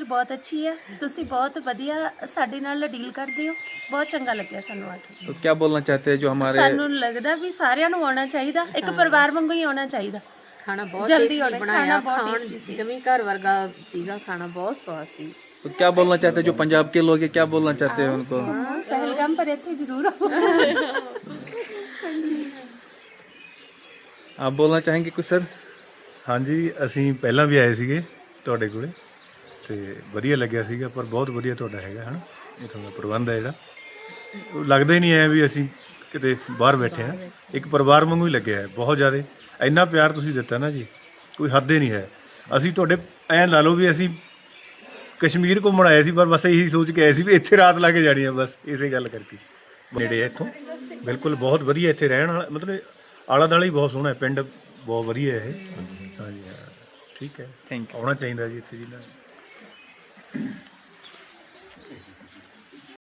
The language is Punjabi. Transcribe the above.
बहुत अच्छी है, तुसी बहुत वधिया साडे नाल डील करदे हो, बहुत चंगा लग्या सानू आके। तो क्या बोलना चाहते हैं जो हमारे सानू लगदा भी सारिਆਂ ਨੂੰ ਆਉਣਾ ਚਾਹੀਦਾ, ਇੱਕ ਪਰਿਵਾਰ ਵਾਂਗੂ ਹੀ ਆਉਣਾ ਚਾਹੀਦਾ। ਖਾਣਾ ਬਹੁਤ ਜਲਦੀ ਟੇਸਟੀ ਆਉਣਾ, ਬਣਾਇਆ, ਖਾਣਾ ਬਹੁਤ ਖਾਣ tasty ਸੀ। ਜਮੀ ਘਰ ਵਰਗਾ ਸੀਗਾ, ਖਾਣਾ ਬਹੁਤ ਸਵਾਦ ਸੀ। तो क्या बोलना चाहते हैं जो पंजाब के लोग हैं, क्या बोलना चाहते हैं उनको? ਪਹਿਲਗਾਮ ਪਰ ਇੱਥੇ ਜ਼ਰੂਰ ਆਓ। आप बोलना चाहेंगे कुछ सर? ਹਾਂਜੀ ਅਸੀਂ ਪਹਿਲਾਂ ਵੀ ਆਏ ਸੀਗੇ ਤੁਹਾਡੇ ਕੋਲੇ ਤੇ ਵਧੀਆ ਲੱਗਿਆ ਸੀਗਾ, ਪਰ ਬਹੁਤ ਵਧੀਆ ਤੁਹਾਡਾ ਹੈਗਾ ਹਨ ਇੱਥੋਂ ਦਾ ਪ੍ਰਬੰਧ ਹੈ ਜਿਹੜਾ, ਉਹ ਲੱਗਦਾ ਹੀ ਨਹੀਂ ਹੈ ਵੀ ਅਸੀਂ ਕਿਤੇ ਬਾਹਰ ਬੈਠੇ ਹਾਂ, ਇੱਕ ਪਰਿਵਾਰ ਵਾਂਗੂ ਹੀ ਲੱਗਿਆ ਹੈ। ਬਹੁਤ ਜ਼ਿਆਦਾ ਇੰਨਾ ਪਿਆਰ ਤੁਸੀਂ ਦਿੱਤਾ ਨਾ ਜੀ, ਕੋਈ ਹੱਦ ਹੀ ਨਹੀਂ ਹੈ। ਅਸੀਂ ਤੁਹਾਡੇ ਐਂ ਲਾ ਲਓ ਵੀ ਅਸੀਂ ਕਸ਼ਮੀਰ ਘੁੰਮਣ ਆਏ ਸੀ, ਪਰ ਬਸ ਇਹੀ ਸੋਚ ਕੇ ਆਏ ਸੀ ਵੀ ਇੱਥੇ ਰਾਤ ਲਾ ਕੇ ਜਾਣੀ ਹੈ, ਬਸ ਇਸੇ ਗੱਲ ਕਰਕੇ। ਨੇੜੇ ਹੈ ਇੱਥੋਂ ਬਿਲਕੁਲ, ਬਹੁਤ ਵਧੀਆ ਇੱਥੇ ਰਹਿਣ ਵਾਲਾ, ਮਤਲਬ ਆਲਾ ਦੁਆਲਾ ਹੀ ਬਹੁਤ ਸੋਹਣਾ ਹੈ, ਪਿੰਡ ਬਹੁਤ ਵਧੀਆ ਇਹ। ਹਾਂਜੀ ਹਾਂ, ਠੀਕ ਹੈ, थैंक यू। ਆਉਣਾ ਚਾਹੀਦਾ ਜੀ ਇੱਥੇ ਜੀ।